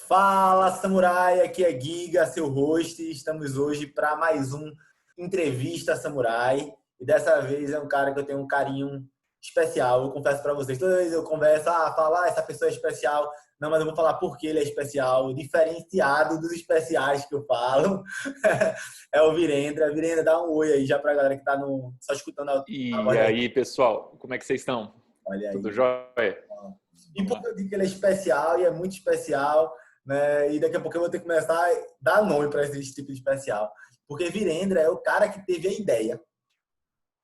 Fala, Samurai! Aqui é Giga, seu host. Estamos hoje para mais um Entrevista Samurai. E dessa vez é um cara que eu tenho um carinho especial. Eu confesso para vocês. Toda vez eu converso, falar essa pessoa é especial. Não, mas eu vou falar por que ele é especial, diferenciado dos especiais que eu falo. É o Virendra. Virendra, dá um oi aí já para a galera que está só escutando a E voz da... aí, pessoal, como é que vocês estão? Olha Tudo aí. jóia? E Vamos porque lá. eu digo que ele é especial e é muito especial, né? E daqui a pouco eu vou ter que começar a dar nome para esse tipo de especial. Porque Virendra é o cara que teve a ideia,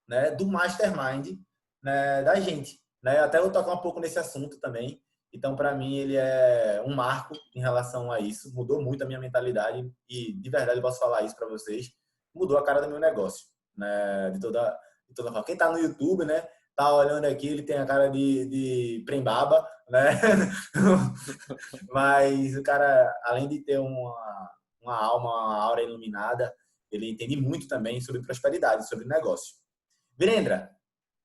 né, do mastermind, né, da gente, né? Até eu vou tocar um pouco nesse assunto também. Então, para mim, ele é um marco em relação a isso. Mudou muito a minha mentalidade e, de verdade, eu posso falar isso para vocês. Mudou a cara do meu negócio, né? De toda forma. Quem tá no YouTube, né? Tá olhando aqui, ele tem a cara de Prembaba, né? Mas o cara, além de ter uma alma, uma aura iluminada, ele entende muito também sobre prosperidade, sobre negócio. Virendra,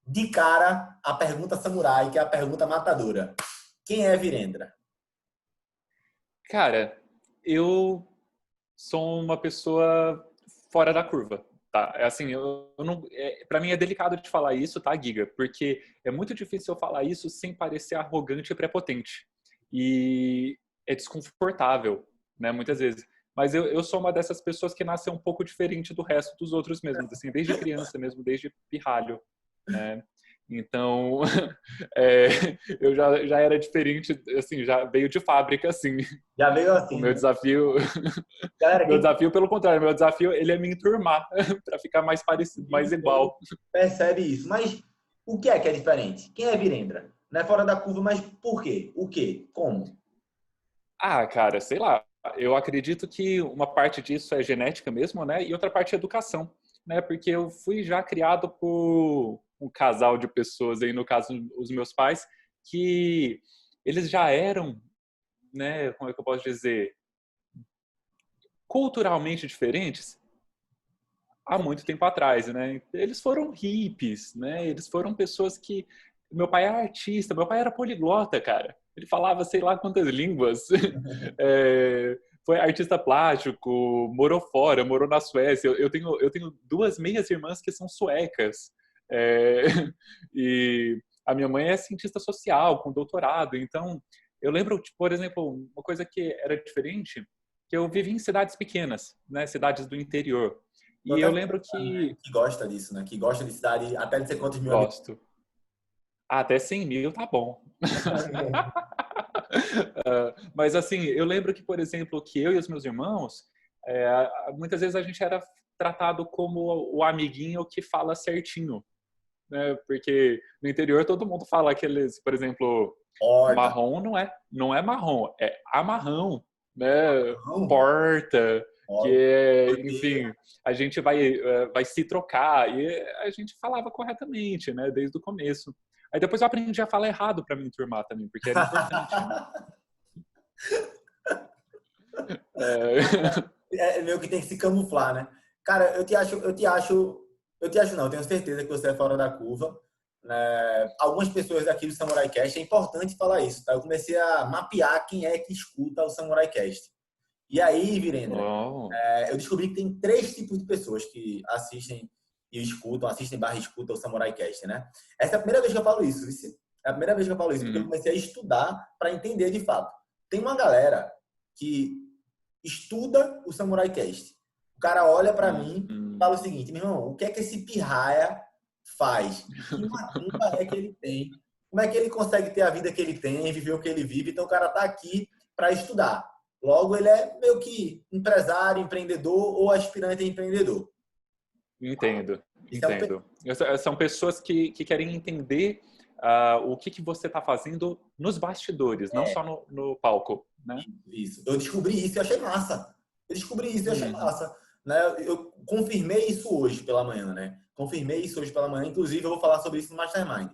de cara, a pergunta samurai, que é a pergunta matadora. Quem é Virendra? Cara, eu sou uma pessoa fora da curva, tá? É assim, eu não, para mim é delicado de falar isso, tá, Giga? Porque é muito difícil eu falar isso sem parecer arrogante e prepotente. E é desconfortável, né, muitas vezes. Mas eu sou uma dessas pessoas que nasce um pouco diferente do resto dos outros mesmo, assim, desde criança mesmo, desde pirralho, né? Então, é, eu já era diferente, assim, já veio de fábrica, assim. Já veio O assim, meu né? desafio, Galera, meu quem desafio pelo contrário, meu desafio ele é me enturmar para ficar mais parecido, mais igual. percebe isso. Mas o que é diferente? Quem é Virendra? Não é fora da curva, mas por quê? O quê? Como? Ah, cara, sei lá. Eu acredito que uma parte disso é genética mesmo, né? E outra parte é educação, né? Porque eu fui já criado por um casal de pessoas aí, no caso, os meus pais, que eles já eram, né? Como é que eu posso dizer? Culturalmente diferentes há muito tempo atrás, né? Eles foram hippies, né? Eles foram pessoas que... Meu pai é artista, meu pai era poliglota, cara. Ele falava sei lá quantas línguas. É, foi artista plástico, morou fora, morou na Suécia. Eu tenho duas meias-irmãs que são suecas. É, e a minha mãe é cientista social, com doutorado. Então, eu lembro, tipo, por exemplo, uma coisa que era diferente, que eu vivi em cidades pequenas, né? Cidades do interior. Tô E até eu com lembro vontade, né? que Que gosta disso, né? Que gosta de cidade até de ser quantos mil habitantes. gosto. Até 100 mil tá bom. Mas assim, eu lembro que, por exemplo, que eu e os meus irmãos, muitas vezes a gente era tratado como o amiguinho que fala certinho, né? Porque no interior todo mundo fala aqueles, por exemplo, Horta. marrom não é marrom, é amarrão, né? Não. Porta, que Ó, é, porteira. enfim, a gente vai se trocar e a gente falava corretamente, né? Desde o começo. Aí depois eu aprendi a falar errado para me enturmar também, porque era importante, né? É... É meio que tem que se camuflar, né? Cara, eu te acho não, eu tenho certeza que você é fora da curva, né? Algumas pessoas aqui do Samurai Cast, é importante falar isso, tá? Eu comecei a mapear quem é que escuta o Samurai Cast. E aí, Virendra, Oh, eu descobri que tem três tipos de pessoas que assistem e escutam, assistem/escutam o Samurai Cast, né? Essa é a primeira vez que eu falo isso, vice. É a primeira vez que eu falo isso, porque eu hum, comecei a estudar para entender de fato. Tem uma galera que estuda o Samurai Cast. O cara olha para mim e fala o seguinte, meu irmão, o que é que esse pirraia faz? Que macumba é que ele tem? Como é que ele consegue ter a vida que ele tem, viver o que ele vive? Então o cara tá aqui para estudar. Logo, ele é meio que empresário, empreendedor ou aspirante a empreendedor. entendo, Isso é um entendo. São pessoas que querem entender o que você está fazendo nos bastidores, não só no palco, né? isso. Eu descobri isso e achei massa. Eu descobri isso e achei Hum, massa. Né? Eu confirmei isso hoje pela manhã, né? Confirmei isso hoje pela manhã. Inclusive, eu vou falar sobre isso no Mastermind.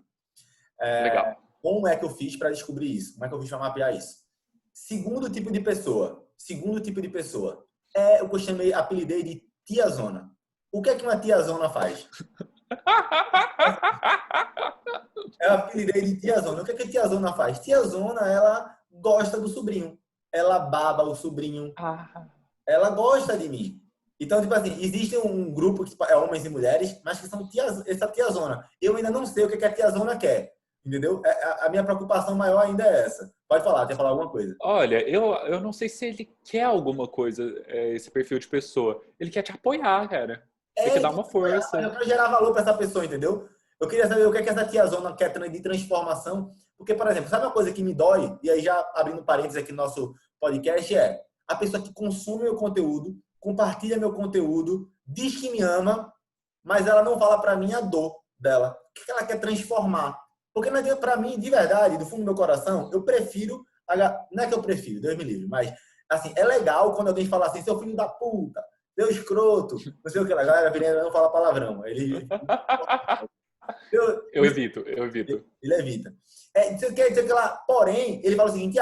legal. Como é que eu fiz para descobrir isso? Como é que eu fiz para mapear isso? Segundo tipo de pessoa. Segundo tipo de pessoa. É o que eu chamei, apelidei de tiazona. O que é que uma tiazona faz? Eu apelidei de tiazona. O que é que a tiazona faz? Tiazona, ela gosta do sobrinho. ela baba o sobrinho, Ah, ela gosta de mim. Então, tipo assim, existe um grupo que é homens e mulheres, mas que são essa tiazona. Eu ainda não sei o que a tiazona quer, entendeu? A minha preocupação maior ainda é essa. Pode falar, quer falar alguma coisa? olha, eu não sei se ele quer alguma coisa, esse perfil de pessoa. Ele quer te apoiar, cara. Ele quer É, dar quer uma apoiar, mas força. eu quero gerar valor para essa pessoa, entendeu? Eu queria saber o que essa tiazona quer de transformação. Porque, por exemplo, sabe uma coisa que me dói? E aí, já abrindo parênteses aqui no nosso podcast, é a pessoa que consome meu conteúdo, compartilha meu conteúdo, diz que me ama, mas ela não fala para mim a dor dela. O que ela quer transformar? Porque para mim, de verdade, do fundo do meu coração, eu prefiro. Não é que eu prefiro, Deus me livre, mas assim, é legal quando alguém fala assim, seu filho da puta, seu escroto, não sei o que, a galera virando não fala palavrão. Eu, Eu evito, eu evito. ele evita. Isso quer dizer que lá, porém, ele fala o seguinte: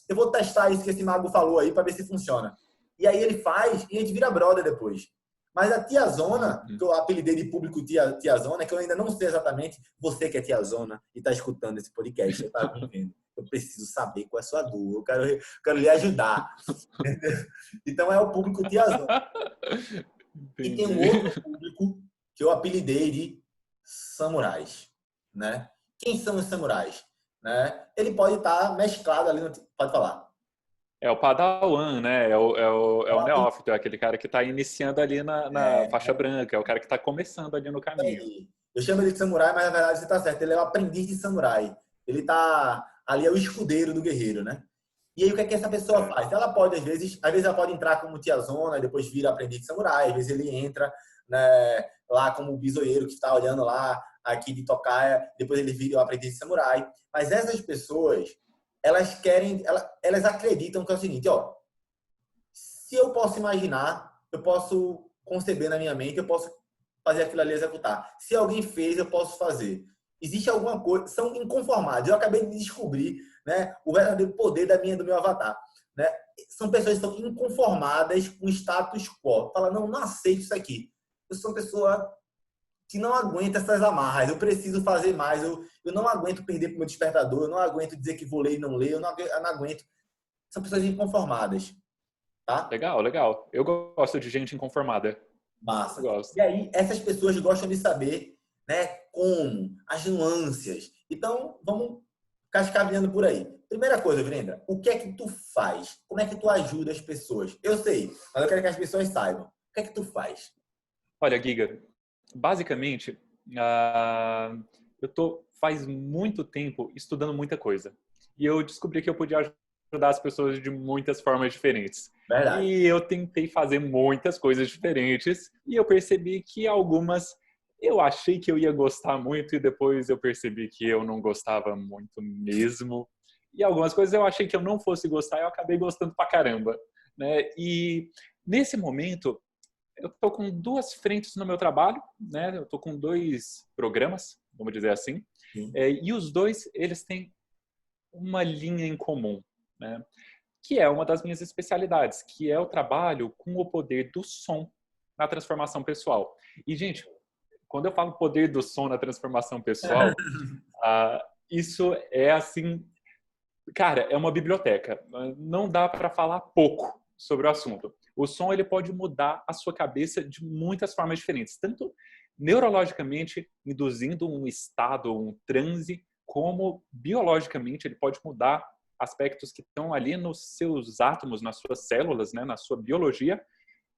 eu vou testar isso que esse mago falou aí para ver se funciona. E aí ele faz e a gente vira brother depois. Mas a tiazona, que eu apelidei de público tiazona, que eu ainda não sei exatamente, você que é tiazona e está escutando esse podcast, eu estava me vendo. Eu preciso saber qual é a sua dor, quero lhe ajudar. Então é o público tiazona. E tem um Entendi. outro público que eu apelidei de samurais, né? Quem são os samurais? Né? Ele pode estar mesclado ali, pode falar. É o Padawan, né? É o Ela tem neófito, é aquele cara que está iniciando ali na faixa branca, é o cara que está começando ali no caminho. aí. Eu chamo ele de samurai, mas na verdade você está certo. Ele é o aprendiz de samurai. Ele está ali, é o escudeiro do guerreiro, né? E aí o que é que essa pessoa É. faz? Ela pode, às vezes ela pode entrar como tiazona, e depois vira aprendiz de samurai, às vezes ele entra, né, lá como bisoeiro que está olhando lá aqui de tocaia, depois ele vira o aprendiz de samurai. Mas essas pessoas, elas querem, elas acreditam que é o seguinte, ó, se eu posso imaginar, eu posso conceber na minha mente, eu posso fazer aquilo ali executar. Se alguém fez, eu posso fazer. Existe alguma coisa, são inconformados. Eu acabei de descobrir, né, o verdadeiro poder do meu avatar, né? São pessoas que estão inconformadas com o status quo. Fala, não, não aceito isso aqui. Eu sou uma pessoa que não aguenta essas amarras. Eu preciso fazer mais. Eu não aguento perder para o meu despertador. Eu não aguento dizer que vou ler e não ler. Eu não aguento. São pessoas inconformadas, tá? Legal, legal. Eu gosto de gente inconformada. Eu Massa. gosto. E aí, essas pessoas gostam de saber, né, como, as nuances. Então, vamos cascaveando por aí. Primeira coisa, Brenda, o que é que tu faz? Como é que tu ajuda as pessoas? Eu sei, mas eu quero que as pessoas saibam. O que é que tu faz? Olha, Giga, basicamente, eu tô faz muito tempo estudando muita coisa. E eu descobri que eu podia ajudar as pessoas de muitas formas diferentes. Verdade. E eu tentei fazer muitas coisas diferentes e eu percebi que algumas eu achei que eu ia gostar muito e depois eu percebi que eu não gostava muito mesmo. E algumas coisas eu achei que eu não fosse gostar e eu acabei gostando pra caramba, né? E nesse momento eu estou com duas frentes no meu trabalho, né? Eu estou com dois programas, vamos dizer assim, Sim. e os dois eles têm uma linha em comum, né? Que é uma das minhas especialidades, que é o trabalho com o poder do som na transformação pessoal. E gente, quando eu falo poder do som na transformação pessoal, isso é assim, cara, é uma biblioteca. Não dá para falar pouco sobre o assunto. O som ele pode mudar a sua cabeça de muitas formas diferentes, tanto neurologicamente, induzindo um estado, um transe, como biologicamente ele pode mudar aspectos que estão ali nos seus átomos, nas suas células, né, na sua biologia,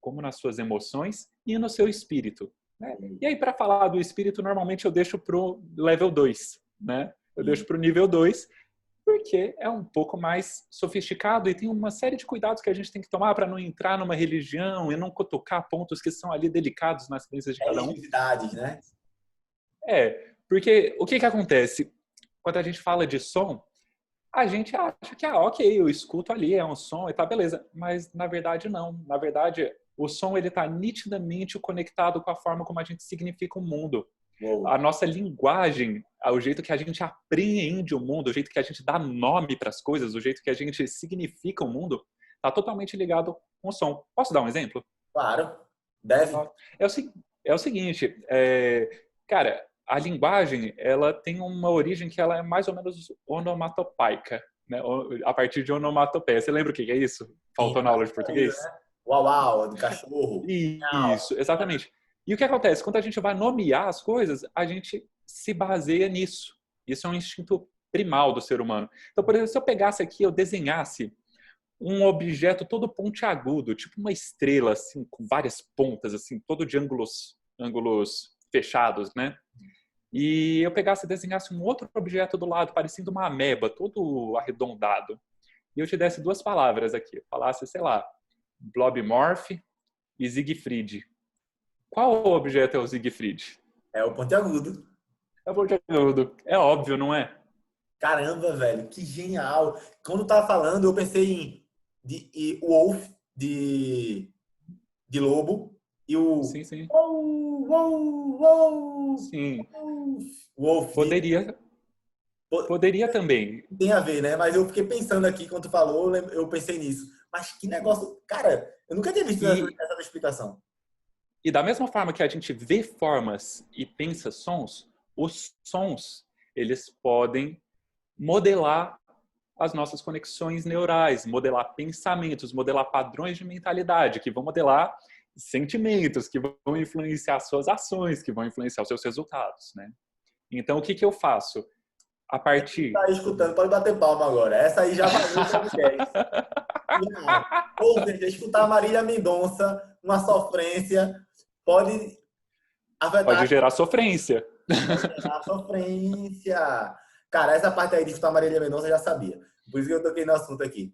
como nas suas emoções e no seu espírito. Né? E aí, para falar do espírito, normalmente eu deixo para o level 2, né? Eu deixo para o nível 2, porque é um pouco mais sofisticado e tem uma série de cuidados que a gente tem que tomar para não entrar numa religião e não cutucar pontos que são ali delicados nas crenças de cada um. Religiosidades, né? Porque o que acontece? Quando a gente fala de som, a gente acha que, ok, eu escuto ali, é um som e tá, beleza. Mas, na verdade, não. Na verdade, o som, ele tá nitidamente conectado com a forma como a gente significa o mundo. Uou. A nossa linguagem, o jeito que a gente apreende o mundo, o jeito que a gente dá nome para as coisas, o jeito que a gente significa o mundo, tá totalmente ligado com o som. Posso dar um exemplo? Claro. Deve. É o, é o seguinte, cara, a linguagem, ela tem uma origem que ela é mais ou menos onomatopaica, né? A partir de onomatopeia. Você lembra o que é isso? Faltou na aula de português? Uau, uau, do cachorro. Isso, exatamente. E o que acontece? Quando a gente vai nomear as coisas, a gente se baseia nisso. Isso é um instinto primal do ser humano. Então, por exemplo, se eu pegasse aqui, eu desenhasse um objeto todo pontiagudo, tipo uma estrela, assim, com várias pontas, assim, todo de ângulos fechados, né? E eu pegasse e desenhasse um outro objeto do lado, parecendo uma ameba, todo arredondado. E eu te desse duas palavras aqui. Eu falasse, sei lá, Blobmorph e Siegfried. Qual objeto é o Siegfried? É o pontiagudo. É o pontiagudo. É óbvio, não é? Caramba, velho, que genial. Quando eu tava falando, eu pensei em Wolf, de lobo, e o Sim, sim. Wow, wow, wow, Sim. Wolf de... Poderia também. Tem a ver, né? Mas eu fiquei pensando aqui, quando tu falou, eu pensei nisso. Mas que negócio... Cara, eu nunca tinha visto E, essa explicação. e da mesma forma que a gente vê formas e pensa sons, os sons, eles podem modelar as nossas conexões neurais, modelar pensamentos, modelar padrões de mentalidade, que vão modelar sentimentos, que vão influenciar suas ações, que vão influenciar os seus resultados, né? Então, o que eu faço? A partir... Tá aí escutando, pode bater palma agora. Essa aí já valeu o podcast. Ou seja, escutar a Marília Mendonça, uma sofrência, pode Pode afetar gerar sofrência. a sofrência. Cara, essa parte aí de escutar a Marília Mendonça eu já sabia. Por isso que eu toquei no assunto aqui.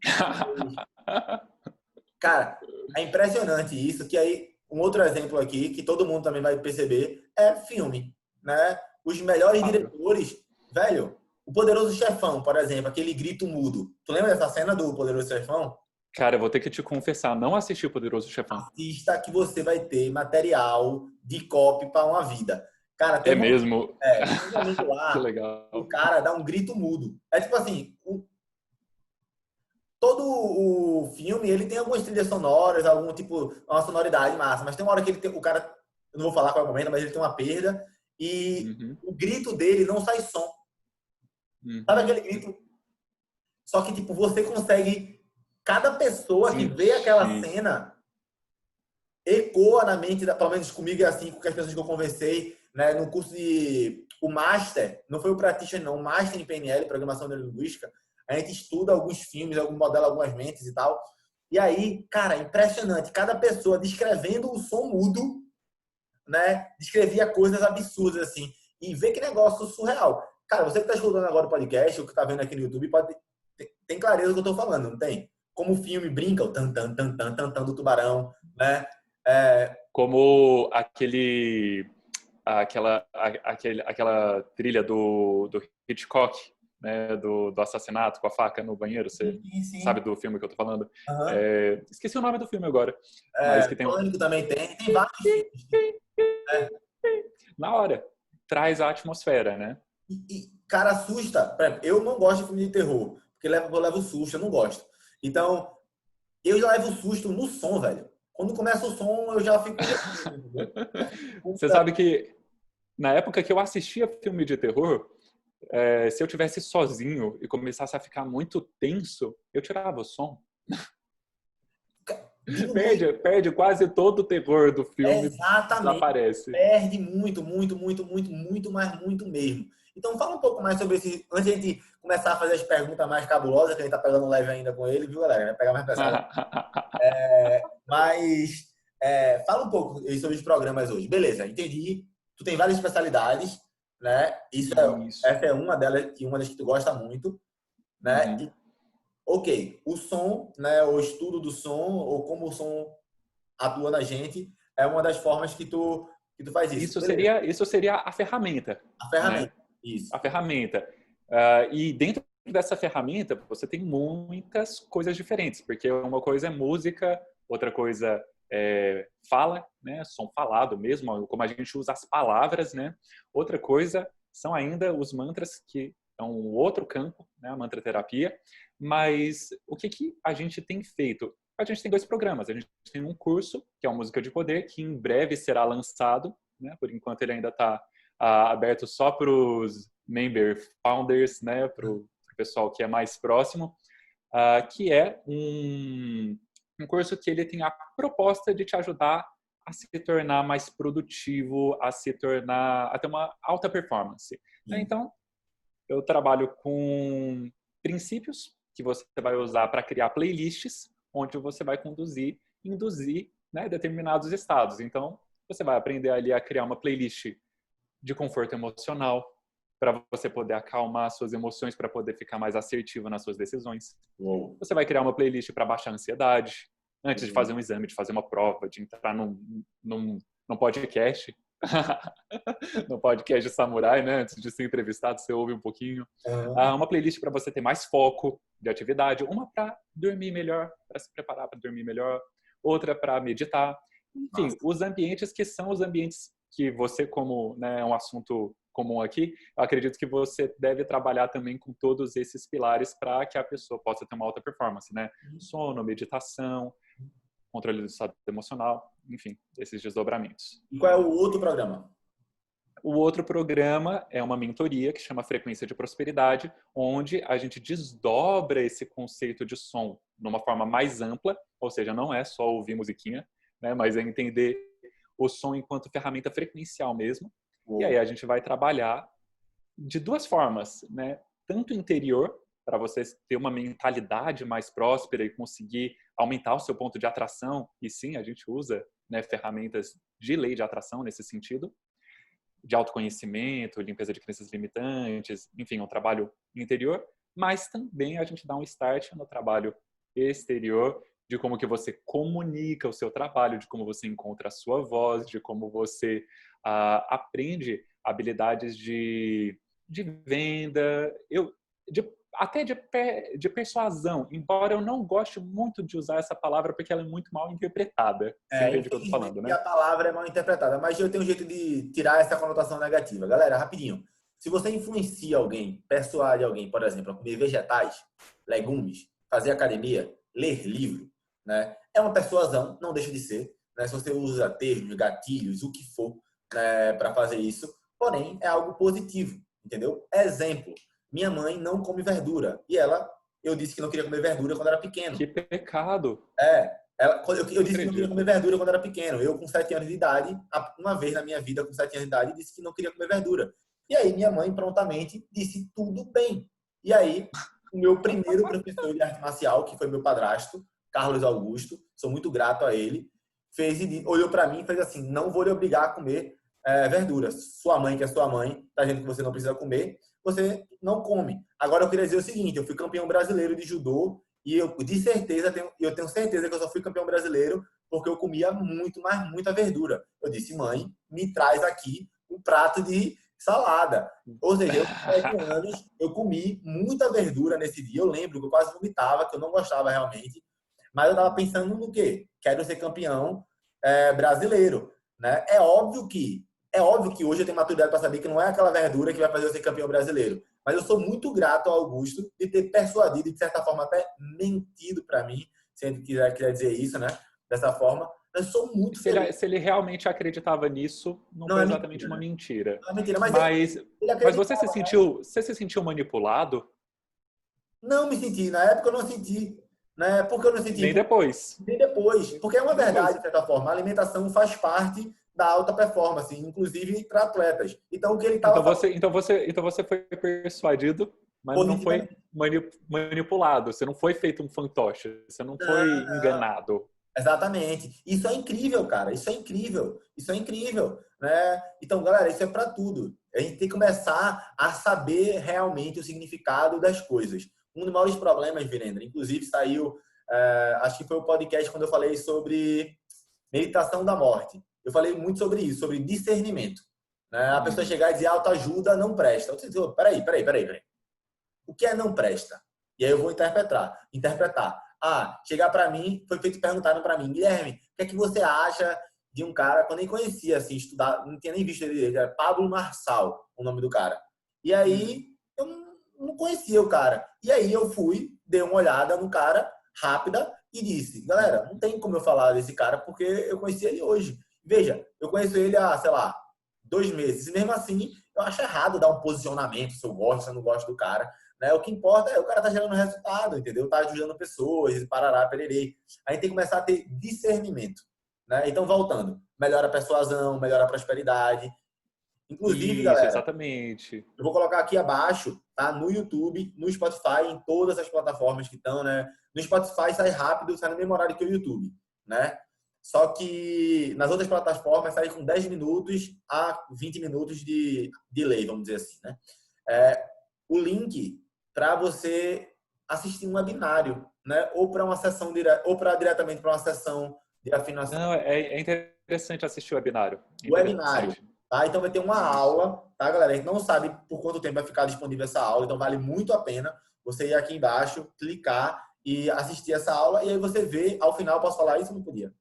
Cara, é impressionante isso, que aí, um outro exemplo aqui, que todo mundo também vai perceber, é filme, né? Os melhores diretores, velho, o Poderoso Chefão, por exemplo, aquele grito mudo. Tu lembra dessa cena do Poderoso Chefão? Cara, eu vou ter que te confessar, não assisti o Poderoso Chefão. Assista que você vai ter material de copy para uma vida. Cara, É mesmo? tem um momento Que lá, legal. o cara dá um grito mudo. É tipo assim, todo o filme, ele tem algumas trilhas sonoras, algum tipo, uma sonoridade massa, mas tem uma hora que ele tem, o cara, eu não vou falar qual é o momento, mas ele tem uma perda e o grito dele não sai som. Sabe aquele grito? Só que, tipo, você consegue, cada pessoa que vê aquela cena ecoa na mente, pelo menos comigo é assim, com as pessoas que eu conversei, né, no curso de... O Master, não foi o Practitioner, não, o Master em PNL, Programação Neurolinguística, a gente estuda alguns filmes, modela algumas mentes e tal. E aí, cara, impressionante. Cada pessoa descrevendo o som mudo, né, descrevia coisas absurdas, assim. E vê que negócio surreal. Cara, você que tá escutando agora o podcast, ou que tá vendo aqui no YouTube, tem clareza do que eu tô falando, não tem? Como o filme brinca, o tan tan tan tan tan tan do tubarão, né? Como aquela trilha do Hitchcock, né, do assassinato com a faca no banheiro, você sabe do filme que eu tô falando? Esqueci o nome do filme agora. Mas que tem Pânico também tem vários filmes. Na hora, traz a atmosfera, né? Cara, assusta. Por exemplo, eu não gosto de filme de terror, porque eu levo susto, eu não gosto. Então, eu já levo susto no som, velho. Quando começa o som, eu já fico... Você sabe que na época que eu assistia filme de terror, se eu tivesse sozinho e começasse a ficar muito tenso, eu tirava o som. Perde quase todo o terror do filme. Exatamente. Desaparece. Perde muito, muito, muito, muito, muito, mas muito mesmo. Então fala um pouco mais sobre esse, antes de a gente começar a fazer as perguntas mais cabulosas, que a gente tá pegando leve ainda com ele, viu, galera? Vai pegar mais pesado. Fala um pouco sobre os programas hoje. Beleza, entendi. Tu tem várias especialidades, né? Essa é uma delas e uma das que tu gosta muito, né? Uhum. Ok, o som, né, o estudo do som, ou como o som atua na gente, é uma das formas que tu faz isso. Isso seria a ferramenta. A ferramenta, né? isso. A ferramenta. E dentro dessa ferramenta, você tem muitas coisas diferentes, porque uma coisa é música, outra coisa é fala, né? Som falado mesmo, como a gente usa as palavras, né? Outra coisa são ainda os mantras, que é um outro campo, né? A mantraterapia. Mas o que a gente tem feito? A gente tem 2 programas. A gente tem um curso, que é o Música de Poder, que em breve será lançado, né? Por enquanto ele ainda está aberto só para os member founders, né? Para para o pessoal que é mais próximo, que é um curso que ele tem a proposta de te ajudar a se tornar mais produtivo, a ter uma alta performance. Então, eu trabalho com princípios que você vai usar para criar playlists, onde você vai induzir, né, determinados estados. Então, você vai aprender ali a criar uma playlist de conforto emocional, para você poder acalmar suas emoções, para poder ficar mais assertivo nas suas decisões. Uou. Você vai criar uma playlist para baixar a ansiedade, antes de fazer um exame, de fazer uma prova, de entrar num podcast. No podcast de samurai, né? Antes de ser entrevistado, você ouve um pouquinho. Uma playlist para você ter mais foco de atividade. Uma para dormir melhor, para se preparar para dormir melhor. Outra para meditar. Enfim, nossa, os ambientes que são os ambientes que você, como, né, é um assunto comum aqui, eu acredito que você deve trabalhar também com todos esses pilares para que a pessoa possa ter uma alta performance, né? Sono, meditação, controle do estado emocional, enfim, esses desdobramentos. E qual é o outro programa? O outro programa é uma mentoria que chama Frequência de Prosperidade, onde a gente desdobra esse conceito de som numa forma mais ampla, ou seja, não é só ouvir musiquinha, né, mas é entender o som enquanto ferramenta frequencial mesmo. E aí a gente vai trabalhar de duas formas, né? Tanto interior, para você ter uma mentalidade mais próspera e conseguir aumentar o seu ponto de atração. E sim, a gente usa, né, ferramentas de lei de atração nesse sentido, de autoconhecimento, limpeza de crenças limitantes, enfim, um trabalho interior. Mas também a gente dá um start no trabalho exterior, de como que você comunica o seu trabalho, de como você encontra a sua voz, de como você aprende habilidades de venda, até de persuasão, embora eu não goste muito de usar essa palavra porque ela é muito mal interpretada. Você entende o que eu tô falando, né? A palavra é mal interpretada, mas eu tenho um jeito de tirar essa conotação negativa. Galera, rapidinho. Se você influencia alguém, persuade alguém, por exemplo, a comer vegetais, legumes, fazer academia, ler livro, né? É uma persuasão, não deixa de ser, né? Se você usa termos, gatilhos, o que for, né, para fazer isso, porém é algo positivo, entendeu? Exemplo, minha mãe não come verdura e eu disse que não queria comer verdura quando era pequeno. Que pecado! Eu disse que não queria comer verdura quando era pequeno. Eu, com 7 anos de idade, uma vez na minha vida, com 7 anos de idade, disse que não queria comer verdura. E aí minha mãe prontamente disse tudo bem. E aí o meu primeiro professor de arte marcial, que foi meu padrasto, Carlos Augusto, sou muito grato a ele, olhou para mim e fez assim: não vou lhe obrigar a comer verduras. Sua mãe, que é sua mãe, tá dizendo que você não precisa comer, você não come. Agora eu queria dizer o seguinte: eu fui campeão brasileiro de judô e eu tenho certeza que eu só fui campeão brasileiro porque eu comia muita verdura. Eu disse: mãe, me traz aqui um prato de salada. Ou seja, eu com 7 anos, eu comi muita verdura nesse dia. Eu lembro que eu quase vomitava, que eu não gostava realmente. Mas eu estava pensando no quê? Quero ser campeão brasileiro, né? É óbvio que hoje eu tenho maturidade para saber que não é aquela verdura que vai fazer eu ser campeão brasileiro. Mas eu sou muito grato ao Augusto de ter persuadido e, de certa forma, até mentido para mim, se ele quiser dizer isso, né? Dessa forma. Eu sou muito feliz. Se ele realmente acreditava nisso, não foi exatamente uma mentira. Não é mentira, mas você se sentiu manipulado? Não me senti. Na época eu não senti. Né? Porque eu não senti. Nem depois. Nem depois. Porque é uma verdade, de certa forma. A alimentação faz parte da alta performance, inclusive para atletas. Então, o que ele estava então você foi persuadido, mas não foi manipulado. Você não foi feito um fantoche. Você não foi enganado. Exatamente. Isso é incrível, cara. Isso é incrível. Isso é incrível, né? Então, galera, isso é para tudo. A gente tem que começar a saber realmente o significado das coisas. Um dos maiores problemas, Virendra, inclusive saiu, acho que foi o podcast quando eu falei sobre meditação da morte. Eu falei muito sobre isso, sobre discernimento. Né? A pessoa chegar e dizer autoajuda não presta. Eu disse, peraí. O que é não presta? E aí eu vou interpretar. Chegar para mim, foi feito perguntaram para mim: Guilherme, o que é que você acha de um cara que eu nem conhecia, assim, estudar, não tinha nem visto ele, era Pablo Marçal, o nome do cara. E aí eu não conhecia o cara. E aí eu dei uma olhada no cara, rápida, e disse: galera, não tem como eu falar desse cara porque eu conheci ele hoje. Veja, eu conheço ele há, 2 meses. E mesmo assim, eu acho errado dar um posicionamento, se eu gosto, se eu não gosto do cara. né? O que importa é o cara tá gerando resultado, entendeu? Tá ajudando pessoas, parará, pererê. A gente tem que começar a ter discernimento, né? Então, voltando, melhora a persuasão, melhora a prosperidade. Inclusive, Isso, galera, exatamente. eu vou colocar aqui abaixo, tá? No YouTube, no Spotify, em todas as plataformas que estão, né? No Spotify sai rápido, sai no mesmo horário que o YouTube, né? Só que nas outras plataformas sai com 10 minutos a 20 minutos de delay, vamos dizer assim, né? O link para você assistir um webinário, né? Ou para uma sessão ou para diretamente para uma sessão de afinação. Não, é interessante assistir o webinário. Webinário, tá? Então vai ter uma Isso. aula, tá, galera? A gente não sabe por quanto tempo vai ficar disponível essa aula, então vale muito a pena você ir aqui embaixo, clicar e assistir essa aula, e aí você vê, ao final, posso falar isso ou não podia?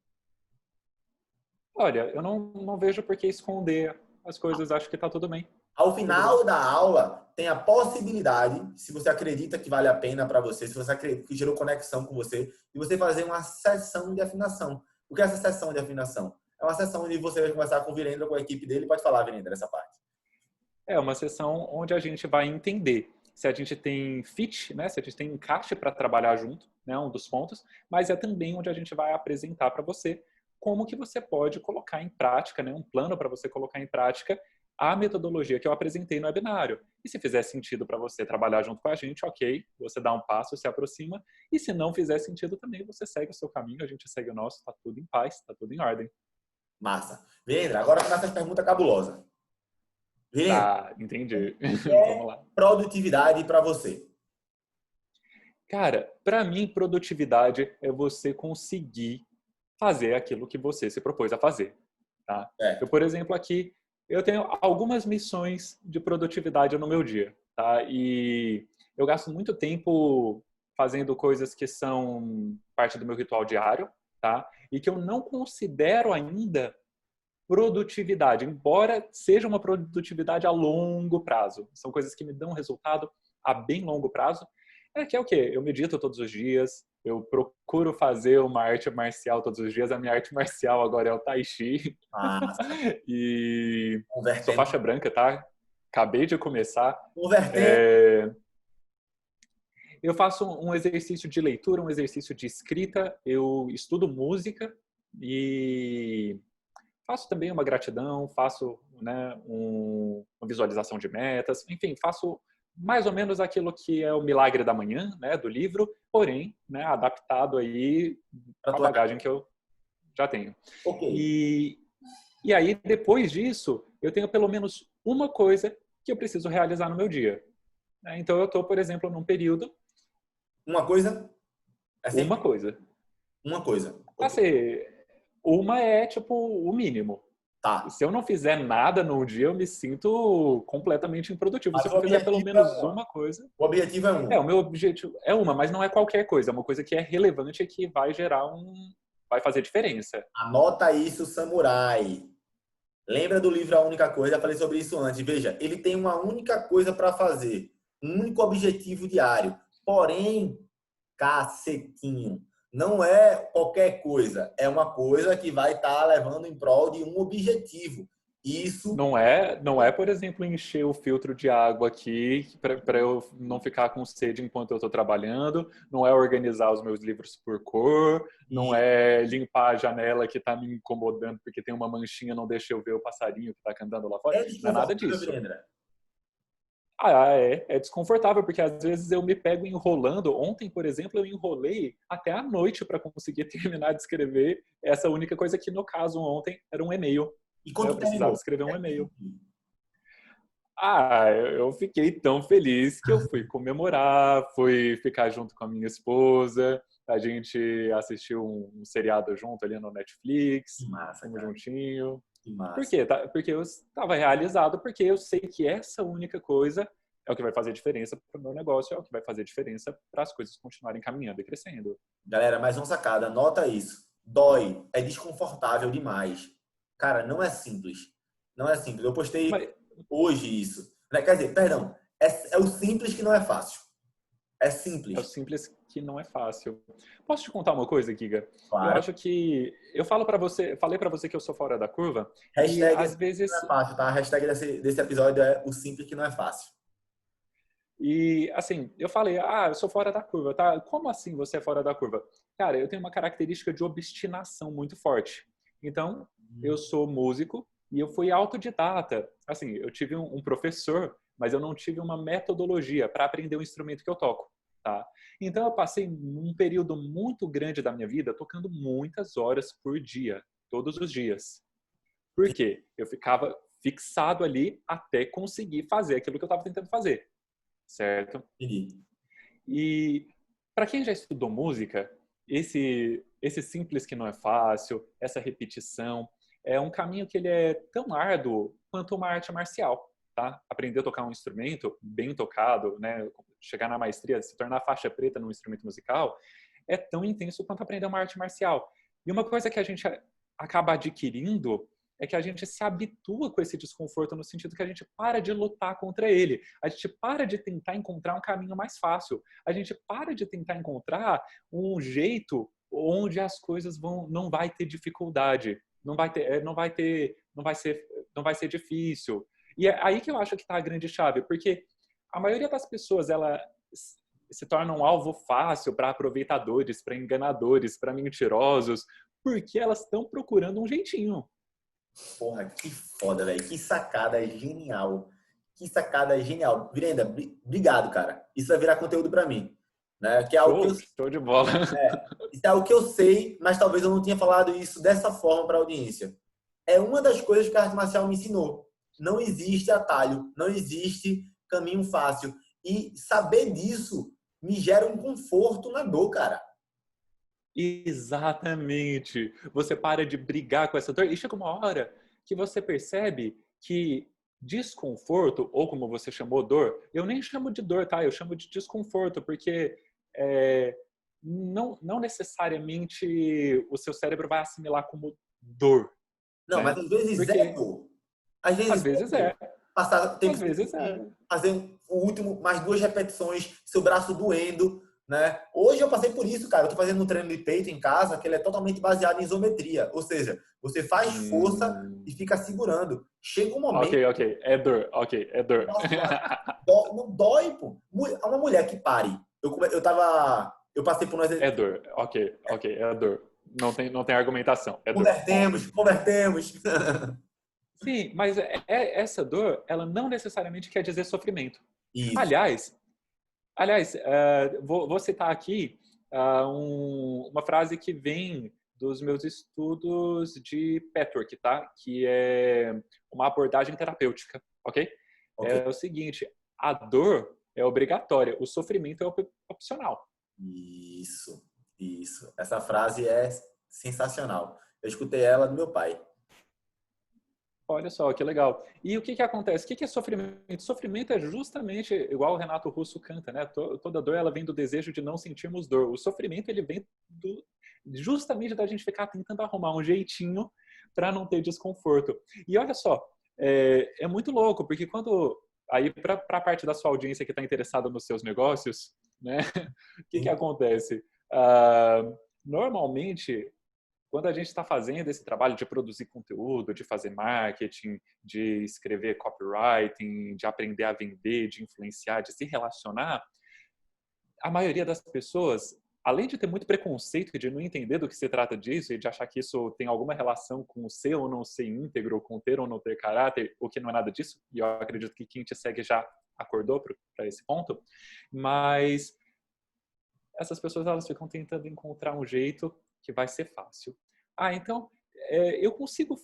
Olha, eu não vejo por que esconder as coisas, acho que tá tudo bem. Ao final da aula, tem a possibilidade, se você acredita que vale a pena para você, se você acredita que gerou conexão com você, de você fazer uma sessão de afinação. O que é essa sessão de afinação? É uma sessão onde você vai conversar com o Virendra, com a equipe dele. Pode falar, Virendra, essa parte. É uma sessão onde a gente vai entender se a gente tem fit, né? Se a gente tem encaixe para trabalhar junto, né? Um dos pontos, mas é também onde a gente vai apresentar para você como que você pode colocar em prática, né? Um plano para você colocar em prática a metodologia que eu apresentei no webinário. E se fizer sentido para você trabalhar junto com a gente, ok, você dá um passo, se aproxima. E se não fizer sentido também, você segue o seu caminho, a gente segue o nosso, tá tudo em paz, tá tudo em ordem. Massa. Virendra, agora começa as perguntas cabulosas. Virendra, Tá, entendi. o que Vamos é lá. produtividade para você? Cara, para mim, produtividade é você conseguir fazer aquilo que você se propôs a fazer, tá? Eu, por exemplo, aqui, eu tenho algumas missões de produtividade no meu dia, tá? E eu gasto muito tempo fazendo coisas que são parte do meu ritual diário, tá? E que eu não considero ainda produtividade, embora seja uma produtividade a longo prazo. São coisas que me dão resultado a bem longo prazo. Que é o quê? Eu medito todos os dias, eu procuro fazer uma arte marcial todos os dias. A minha arte marcial agora é o Tai Chi. Massa. E sou Convertendo. faixa branca, tá? Acabei de começar. Convertendo. Eu faço um exercício de leitura, um exercício de escrita, eu estudo música e faço também uma gratidão, faço, né, uma visualização de metas, enfim, faço mais ou menos aquilo que é o milagre da manhã, né, do livro, porém, né, adaptado aí com a bagagem que eu já tenho. Ok. E aí, depois disso, eu tenho pelo menos uma coisa que eu preciso realizar no meu dia. Então, eu estou, por exemplo, num período... Uma coisa? É sempre Uma coisa. uma coisa. Okay. Assim, uma é, tipo, o mínimo. Tá. Se eu não fizer nada no dia, eu me sinto completamente improdutivo. Mas Se eu fizer pelo menos uma coisa... O objetivo é um. O meu objetivo é uma, mas não é qualquer coisa. É uma coisa que é relevante e que vai gerar vai fazer diferença. Anota isso, samurai. Lembra do livro A Única Coisa? Eu falei sobre isso antes. Veja, ele tem uma única coisa para fazer. Um único objetivo diário. Porém, cacetinho, não é qualquer coisa. É uma coisa que vai estar levando em prol de um objetivo. Isso Não é, por exemplo, encher o filtro de água aqui para eu não ficar com sede enquanto eu estou trabalhando, não é organizar os meus livros por cor, não é limpar a janela que está me incomodando porque tem uma manchinha, não deixa eu ver o passarinho que está cantando lá fora. Não é nada disso. É desconfortável, porque às vezes eu me pego enrolando. Ontem, por exemplo, eu enrolei até a noite para conseguir terminar de escrever essa única coisa que, no caso, ontem era um e-mail. E quando eu precisava terminou? escrever um e-mail. Eu fiquei tão feliz que eu fui comemorar, fui ficar junto com a minha esposa, a gente assistiu um seriado junto ali no Netflix, fomos juntinho. Por quê? Porque eu estava realizado, porque eu sei que essa única coisa é o que vai fazer diferença para o meu negócio, é o que vai fazer diferença para as coisas continuarem caminhando e crescendo. Galera, mais uma sacada, anota isso. Dói, é desconfortável demais. Cara, não é simples. Não é simples. Eu postei hoje isso. Quer dizer, perdão, é o simples que não é fácil. É simples. É o simples que não é fácil. Posso te contar uma coisa, Giga? Claro. Eu acho que eu falei para você que eu sou fora da curva. Hashtag e às vezes não é fácil, tá? A hashtag desse episódio é o simples que não é fácil. E, assim, eu falei, eu sou fora da curva, tá? Como assim você é fora da curva? Cara, eu tenho uma característica de obstinação muito forte. Então, eu sou músico e eu fui autodidata. Assim, eu tive um professor, mas eu não tive uma metodologia para aprender o instrumento que eu toco, tá? Então, eu passei um período muito grande da minha vida tocando muitas horas por dia, todos os dias. Por quê? Eu ficava fixado ali até conseguir fazer aquilo que eu estava tentando fazer, certo? Entendi. E para quem já estudou música, esse simples que não é fácil, essa repetição, é um caminho que ele é tão árduo quanto uma arte marcial, tá? Aprender a tocar um instrumento bem tocado, né, chegar na maestria, se tornar faixa preta num instrumento musical, é tão intenso quanto aprender uma arte marcial. E uma coisa que a gente acaba adquirindo é que a gente se habitua com esse desconforto no sentido que a gente para de lutar contra ele. A gente para de tentar encontrar um caminho mais fácil. A gente para de tentar encontrar um jeito onde as coisas não vai ter dificuldade, não vai ser difícil. E é aí que eu acho que está a grande chave, porque a maioria das pessoas ela se torna um alvo fácil para aproveitadores, para enganadores, para mentirosos, porque elas estão procurando um jeitinho. Porra, que foda, velho. Que sacada genial. Que sacada genial. Virenda, obrigado, cara. Isso vai virar conteúdo pra mim. Né? Que é algo que eu, Show de bola. isso é algo que eu sei, mas talvez eu não tenha falado isso dessa forma para a audiência. É uma das coisas que a arte marcial me ensinou. Não existe atalho, não existe caminho fácil. E saber disso me gera um conforto na dor, cara. Exatamente. Você para de brigar com essa dor e chega uma hora que você percebe que desconforto, ou como você chamou dor, eu nem chamo de dor, tá? Eu chamo de desconforto, porque é, não necessariamente o seu cérebro vai assimilar como dor, Não, mas né? às vezes é Porque dor. Às às vezes é vezes dor. é, Passar tempo às sem vezes dormir, é. fazer o último, mais 2 repetições, seu braço doendo, né? Hoje eu passei por isso, cara. Eu tô fazendo um treino de peito em casa que ele é totalmente baseado em isometria. Ou seja, você faz força e Hum, fica segurando. Chega um ok, momento ok. É dor, ok, é que o dor. braço não dói, pô. Uma mulher que pare. Eu passei por um É dor, ok, ok, é dor. Não tem argumentação, é dor, ponto. convertemos. Sim, mas essa dor, ela não necessariamente quer dizer sofrimento. Isso. Aliás, vou citar aqui uma frase que vem dos meus estudos de Patchwork, tá? Que é uma abordagem terapêutica, ok? Ok. É o seguinte, a dor é obrigatória, o sofrimento é opcional. Isso. Isso. Essa frase é sensacional. Eu escutei ela do meu pai. Olha só, que legal. E o que que acontece? O que que é sofrimento? Sofrimento é justamente igual o Renato Russo canta, né? Toda dor ela vem do desejo de não sentirmos dor. O sofrimento ele vem justamente da gente ficar tentando arrumar um jeitinho para não ter desconforto. E olha só, é muito louco, porque quando aí para a parte da sua audiência que está interessada nos seus negócios, né? O que que Sim. acontece? Normalmente quando a gente está fazendo esse trabalho de produzir conteúdo, de fazer marketing, de escrever copywriting, de aprender a vender, de influenciar, de se relacionar, a maioria das pessoas, além de ter muito preconceito de não entender do que se trata disso e de achar que isso tem alguma relação com ser ou não ser íntegro, com ter ou não ter caráter, o que não é nada disso, e eu acredito que quem te segue já acordou para esse ponto, mas essas pessoas elas ficam tentando encontrar um jeito que vai ser fácil. Então eu consigo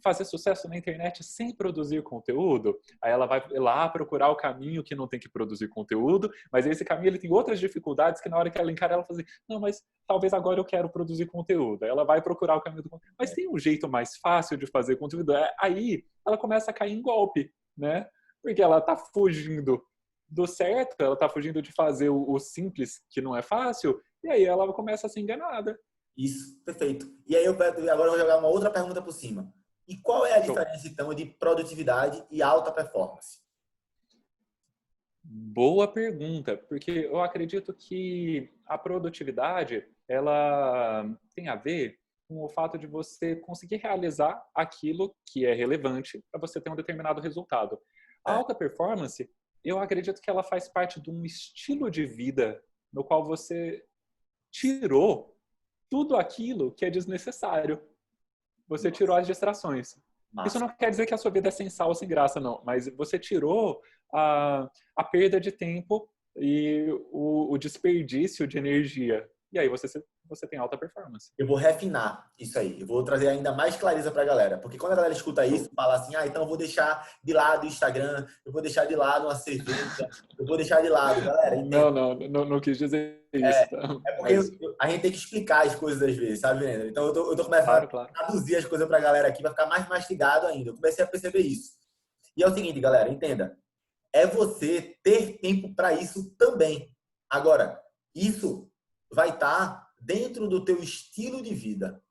fazer sucesso na internet sem produzir conteúdo? Aí ela vai lá procurar o caminho que não tem que produzir conteúdo, mas esse caminho ele tem outras dificuldades que na hora que ela encara ela fala assim, não, mas talvez agora eu quero produzir conteúdo. Aí ela vai procurar o caminho do conteúdo. Mas tem um jeito mais fácil de fazer conteúdo? Aí ela começa a cair em golpe, né? Porque ela está fugindo do certo, ela tá fugindo de fazer o simples, que não é fácil, e aí ela começa a ser enganada. Isso, perfeito. E aí agora eu vou jogar uma outra pergunta por cima. E qual é a Show. diferença, então, de produtividade e alta performance? Boa pergunta, porque eu acredito que a produtividade, ela tem a ver com o fato de você conseguir realizar aquilo que é relevante para você ter um determinado resultado. A É, alta performance eu acredito que ela faz parte de um estilo de vida no qual você tirou tudo aquilo que é desnecessário. Você tirou as distrações. Isso Massa. não quer dizer que a sua vida é sem sal ou sem graça, não. Mas você tirou a perda de tempo e o desperdício de energia. E aí você tem alta performance. Eu vou refinar isso aí. Eu vou trazer ainda mais clareza para a galera. Porque quando a galera escuta isso, Show. fala assim, então eu vou deixar de lado o Instagram, eu vou deixar de lado uma cerveja, eu vou deixar de lado. Galera, entenda. Não quis dizer isso, tá? É porque Mas, a gente tem que explicar as coisas às vezes, sabe, Leandro? Então eu tô começando a claro, claro. traduzir as coisas para a galera aqui, vai ficar mais mastigado ainda. Eu comecei a perceber isso. E é o seguinte, galera, entenda. É você ter tempo para isso também. Agora, isso vai estar dentro do teu estilo de vida.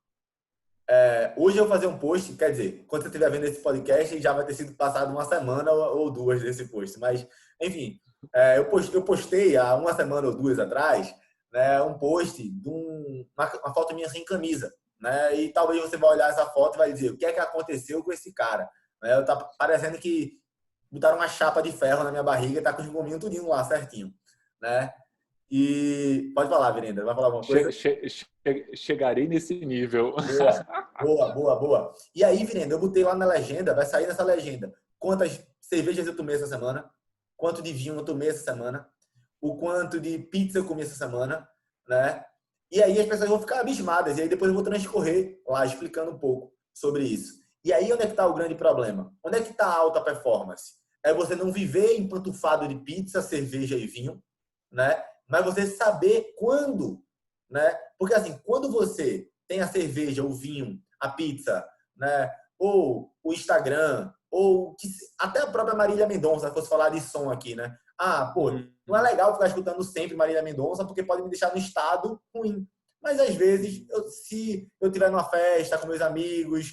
Hoje eu vou fazer um post, quer dizer, quando você estiver vendo esse podcast, já vai ter sido passado uma semana ou duas desse post. Mas, enfim, eu postei há uma semana ou duas atrás, né, um post de uma foto minha sem camisa. Né, e talvez você vai olhar essa foto e vai dizer, o que é que aconteceu com esse cara? Né, tá parecendo que botaram uma chapa de ferro na minha barriga e tá com os gominhos tudinho lá, certinho. Né? E pode falar, Virenda, vai falar alguma coisa? Chegarei nesse nível. Boa, boa, boa, boa. E aí, Virenda, eu botei lá na legenda, vai sair nessa legenda, quantas cervejas eu tomei essa semana, quanto de vinho eu tomei essa semana, o quanto de pizza eu comi essa semana, né? E aí as pessoas vão ficar abismadas, e aí depois eu vou transcorrer lá explicando um pouco sobre isso. E aí onde é que está o grande problema? Onde é que está a alta performance? É você não viver empantufado de pizza, cerveja e vinho, né? Mas você saber quando, né? Porque assim, quando você tem a cerveja, o vinho, a pizza, né? Ou o Instagram, ou até a própria Marília Mendonça, se fosse falar de som aqui, né? Pô, não é legal ficar escutando sempre Marília Mendonça, porque pode me deixar no estado ruim. Mas às vezes, se eu estiver numa festa com meus amigos,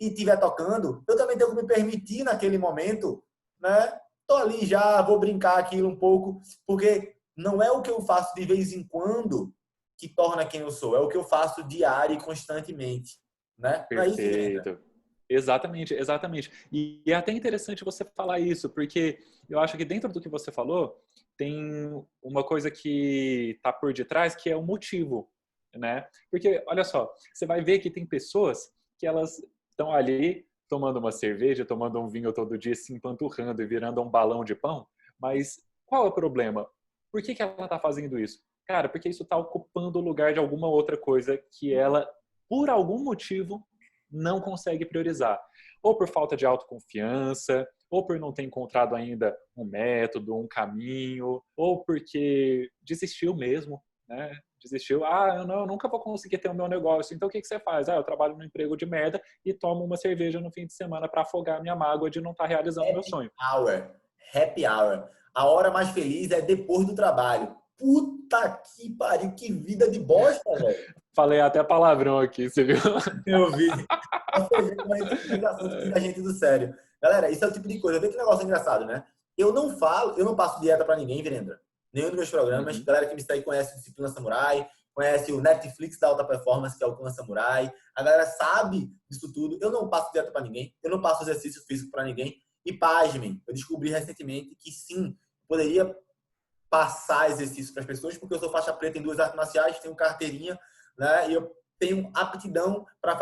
e estiver tocando, eu também tenho que me permitir naquele momento, né? Tô ali já, vou brincar aquilo um pouco, porque não é o que eu faço de vez em quando que torna quem eu sou, é o que eu faço diário e constantemente, né? Não é isso, Virenda? Perfeito. Exatamente, exatamente. E é até interessante você falar isso, porque eu acho que dentro do que você falou, tem uma coisa que está por detrás, que é o motivo, né? Porque, olha só, você vai ver que tem pessoas que elas estão ali tomando uma cerveja, tomando um vinho todo dia, se empanturrando e virando um balão de pão, mas qual é o problema? Por que ela está fazendo isso? Cara, porque isso está ocupando o lugar de alguma outra coisa que ela, por algum motivo, não consegue priorizar. Ou por falta de autoconfiança, ou por não ter encontrado ainda um método, um caminho, ou porque desistiu mesmo, né? Desistiu, eu nunca vou conseguir ter o meu negócio. Então o que você faz? Eu trabalho num emprego de merda e tomo uma cerveja no fim de semana para afogar a minha mágoa de não estar realizando o meu sonho. Hour. Happy hour. A hora mais feliz é depois do trabalho. Puta que pariu, que vida de bosta, velho. Falei até palavrão aqui, você viu? Eu vi. Você vê como a gente pega assunto que a gente do sério. Galera, isso é o tipo de coisa. Vê que negócio engraçado, né? Eu não passo dieta pra ninguém, Virendra. Nenhum dos meus programas. Galera que me segue conhece o Disciplina Samurai, conhece o Netflix da Alta Performance, que é o Clã Samurai. A galera sabe disso tudo. Eu não passo dieta pra ninguém. Eu não passo exercício físico pra ninguém. E pasmem, eu descobri recentemente que sim, poderia passar exercício para as pessoas, porque eu sou faixa preta em 2 artes marciais, tenho carteirinha, né? E eu tenho aptidão para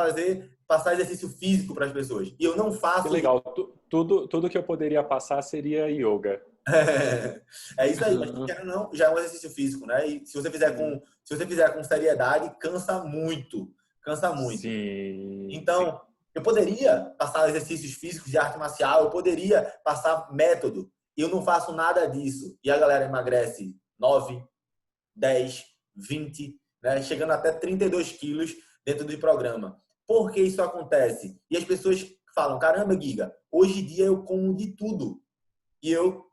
passar exercício físico para as pessoas. E eu não Que faço legal. Tudo que eu poderia passar seria yoga. É isso aí, mas não, já é um exercício físico, né? E se você fizer com seriedade, cansa muito, cansa muito. Sim, sim. Então, eu poderia passar exercícios físicos de arte marcial, eu poderia passar método, e eu não faço nada disso. E a galera emagrece 9, 10, 20, né? Chegando até 32 quilos dentro do programa. Por que isso acontece? E as pessoas falam, caramba, Giga, hoje em dia eu como de tudo. E eu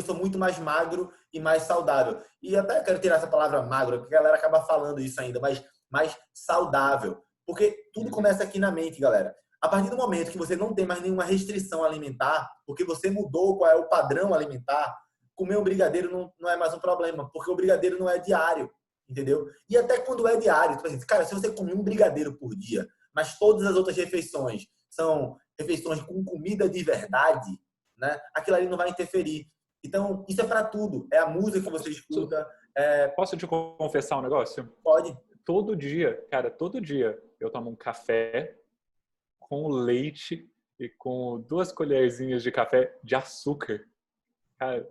sou muito mais magro e mais saudável. E até quero tirar essa palavra magro, porque a galera acaba falando isso ainda, mas mais saudável. Porque tudo começa aqui na mente, galera. A partir do momento que você não tem mais nenhuma restrição alimentar, porque você mudou qual é o padrão alimentar, comer um brigadeiro não é mais um problema, porque o brigadeiro não é diário, entendeu? E até quando é diário, tipo assim, cara, se você comer um brigadeiro por dia, mas todas as outras refeições são refeições com comida de verdade, né? Aquilo ali não vai interferir. Então, isso é para tudo. É a música que você escuta. Posso te confessar um negócio? Pode. Todo dia, cara, todo dia eu tomo um café com leite e com 2 colherzinhas de café de açúcar. Cara,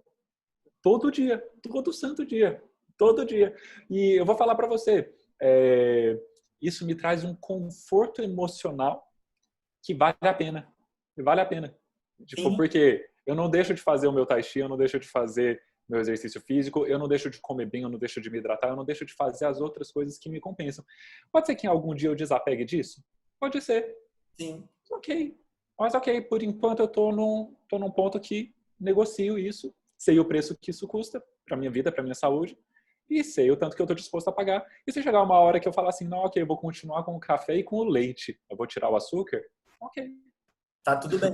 todo dia, todo santo dia, todo dia. E eu vou falar para você, isso me traz um conforto emocional que vale a pena. Que vale a pena. Tipo, Sim. porque eu não deixo de fazer o meu tai chi, eu não deixo de fazer meu exercício físico, eu não deixo de comer bem, eu não deixo de me hidratar, eu não deixo de fazer as outras coisas que me compensam. Pode ser que em algum dia eu desapegue disso? Pode ser. Sim. Ok. Mas ok, por enquanto eu tô num ponto que negocio isso, sei o preço que isso custa para minha vida, para minha saúde, e sei o tanto que eu estou disposto a pagar. E se chegar uma hora que eu falar assim, não, ok, eu vou continuar com o café e com o leite, eu vou tirar o açúcar, ok, Tá tudo bem.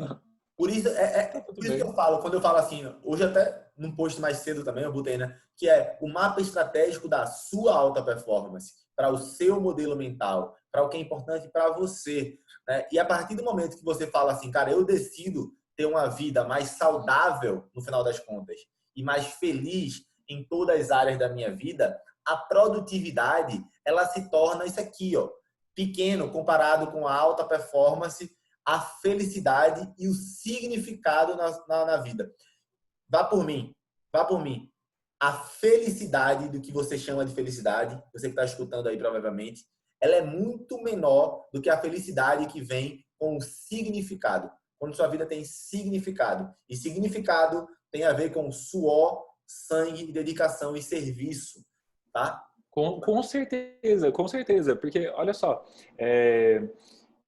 Por isso, tá tudo por isso que bem. eu falo, quando eu falo assim, hoje até num post mais cedo também, eu botei, né? Que é o mapa estratégico da sua alta performance, para o seu modelo mental, para o que é importante para você. Né? E a partir do momento que você fala assim, cara, eu decido ter uma vida mais saudável, no final das contas, e mais feliz em todas as áreas da minha vida, a produtividade, ela se torna isso aqui, ó, pequeno comparado com a alta performance, a felicidade e o significado na vida. Vá por mim, vá por mim. A felicidade do que você chama de felicidade, você que está escutando aí provavelmente, ela é muito menor do que a felicidade que vem com o significado. Quando sua vida tem significado. E significado tem a ver com suor, sangue, dedicação e serviço. Tá? Com certeza, porque olha só,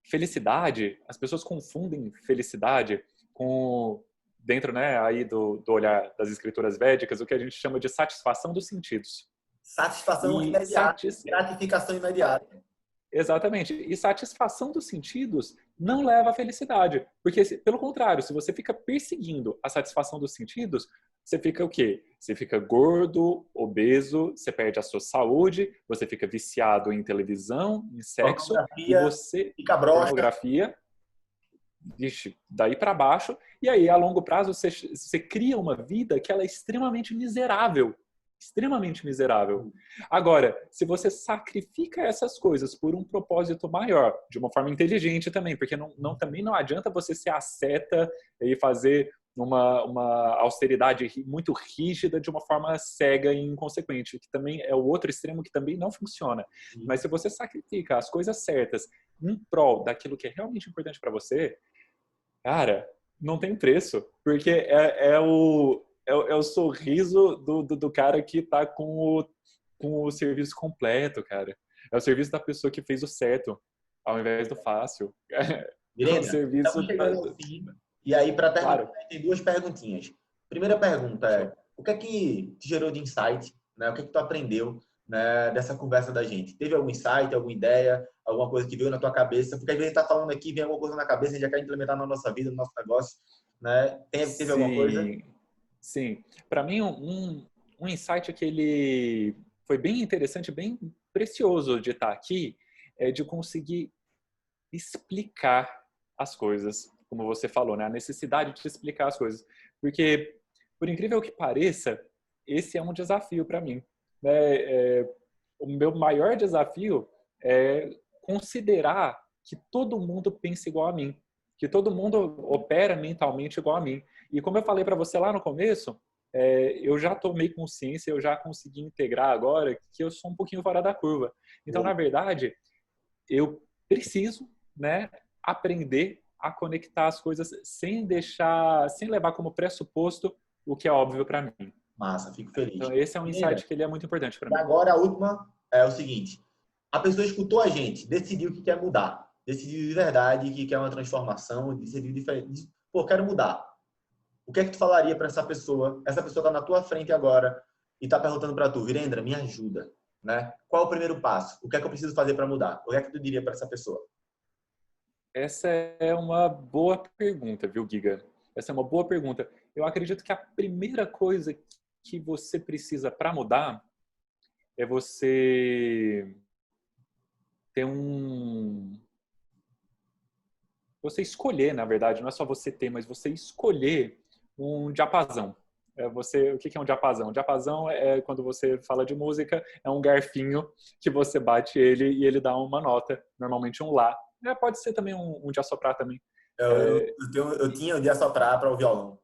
felicidade, as pessoas confundem felicidade com, dentro, né, aí do olhar das escrituras védicas, o que a gente chama de satisfação dos sentidos. Satisfação E imediata, gratificação imediata. exatamente. E satisfação dos sentidos não leva à felicidade. Porque, pelo contrário, se você fica perseguindo a satisfação dos sentidos, você fica o quê? Você fica gordo, obeso, você perde a sua saúde, você fica viciado em televisão, em sexo, e Pornografia, você... fica broxa. Pornografia, vixe, daí para baixo. E aí, a longo prazo, você cria uma vida que ela é extremamente miserável. Extremamente miserável. Agora, se você sacrifica essas coisas por um propósito maior, de uma forma inteligente também, porque também não adianta você ser asceta e fazer uma austeridade muito rígida de uma forma cega e inconsequente, que também é o outro extremo que também não funciona. Mas se você sacrifica as coisas certas em prol daquilo que é realmente importante para você, cara, não tem preço, porque é o sorriso do cara que tá com o serviço completo, cara. É o serviço da pessoa que fez o certo, ao invés do fácil. É o Mirena, serviço estamos chegando ao fim. E aí, para terminar, Claro. tem duas perguntinhas. Primeira pergunta é: o que é que te gerou de insight? Né? O que é que tu aprendeu, né, dessa conversa da gente? Teve algum insight, alguma ideia, alguma coisa que veio na tua cabeça? Porque às vezes está falando aqui, vem alguma coisa na cabeça, a gente já quer implementar na nossa vida, no nosso negócio. Né? Teve alguma coisa? Sim, sim. Para mim, um insight que ele foi bem interessante, bem precioso de estar aqui, é de conseguir explicar as coisas, como você falou, né? A necessidade de explicar as coisas. Porque, por incrível que pareça, esse é um desafio para mim. Né? O meu maior desafio é considerar que todo mundo pensa igual a mim, que todo mundo opera mentalmente igual a mim. E como eu falei para você lá no começo, eu já tomei consciência, eu já consegui integrar agora que eu sou um pouquinho fora da curva. Então, na verdade, eu preciso, né, aprender a conectar as coisas sem levar como pressuposto o que é óbvio para mim. Massa, fico feliz. Então, esse é um Mirena, insight que ele é muito importante para e mim. agora a última é o seguinte: a pessoa escutou a gente, decidiu que quer mudar, decidiu de verdade que quer uma transformação, decidiu diferente, pô, quero mudar. O que é que tu falaria para essa pessoa? Essa pessoa está na tua frente agora e está perguntando para tu, Virendra, me ajuda, né? Qual é o primeiro passo? O que é que eu preciso fazer para mudar? O que é que tu diria para essa pessoa? Essa é uma boa pergunta, viu, Giga? Essa é uma boa pergunta. Eu acredito que a primeira coisa que você precisa para mudar é você ter você escolher, na verdade, não é só você ter, mas você escolher um diapasão. O que é um diapasão? Um diapasão é quando você fala de música, é um garfinho que você bate ele e ele dá uma nota, normalmente um lá. Pode ser também um de assoprar também. Eu tinha o de assoprar para o violão.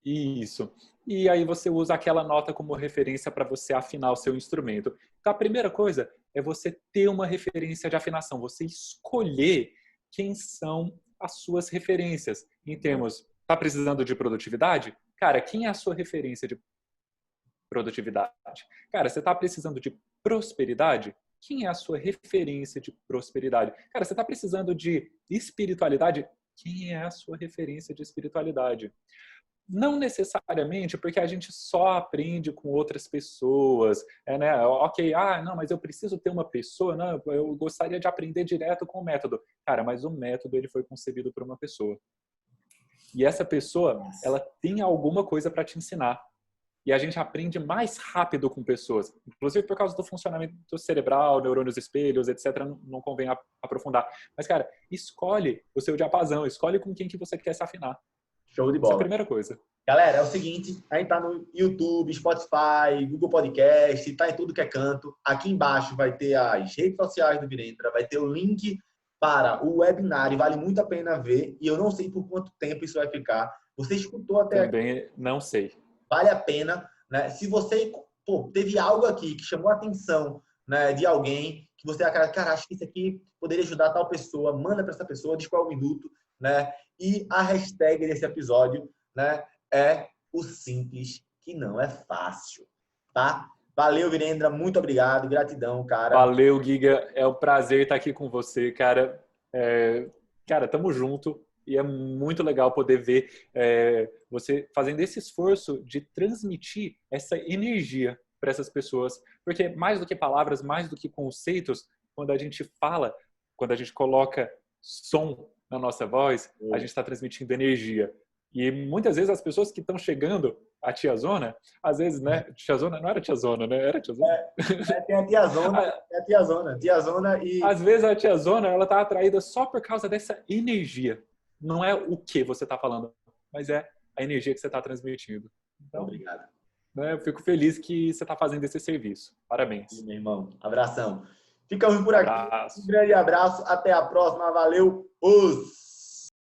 Isso. E aí você usa aquela nota como referência para você afinar o seu instrumento. Então a primeira coisa é você ter uma referência de afinação, você escolher quem são as suas referências. Em termos, tá precisando de produtividade? Cara, quem é a sua referência de produtividade? Cara, você está precisando de prosperidade? Quem é a sua referência de prosperidade? Cara, você está precisando de espiritualidade? Quem é a sua referência de espiritualidade? Não necessariamente porque a gente só aprende com outras pessoas, né? Ok, não, mas eu preciso ter uma pessoa, não, eu gostaria de aprender direto com o método. Cara, mas o método ele foi concebido por uma pessoa. E essa pessoa, ela tem alguma coisa para te ensinar. E a gente aprende mais rápido com pessoas, inclusive por causa do funcionamento cerebral, neurônios espelhos, etc. Não convém aprofundar. Mas, cara, escolhe o seu diapasão, escolhe com quem que você quer se afinar. Show de Essa é a bola. primeira coisa. Galera, é o seguinte, a gente tá no YouTube, Spotify, Google Podcast, tá em tudo que é canto. Aqui embaixo vai ter as redes sociais do Virendra, vai ter o link para o webinar, e vale muito a pena ver. E eu não sei por quanto tempo isso vai ficar. Você escutou até aqui? Também não sei. Vale a pena, né? Se você teve algo aqui que chamou a atenção, né, de alguém, que você cara, acho que isso aqui poderia ajudar tal pessoa, manda para essa pessoa, diz qual é o minuto, né? E a hashtag desse episódio, né, é o simples que não é fácil, tá? Valeu, Virendra, muito obrigado, gratidão, cara. Valeu, Giga, é um prazer estar aqui com você, cara. Cara, tamo junto. E é muito legal poder ver você fazendo esse esforço de transmitir essa energia para essas pessoas. Porque mais do que palavras, mais do que conceitos, quando a gente fala, quando a gente coloca som na nossa voz, a gente está transmitindo energia. E muitas vezes as pessoas que estão chegando à tiazona, às vezes, né? Tiazona não era tiazona, né? Era tiazona. Tem a tiazona, tiazona e... Às vezes a tiazona, ela tá atraída só por causa dessa energia. Não é o que você está falando, mas é a energia que você está transmitindo. Então, obrigado. Né, eu fico feliz que você está fazendo esse serviço. Parabéns. Sim, meu irmão. Abração. Ficamos por aqui. Abraço. Um grande abraço. Até a próxima. Valeu. Os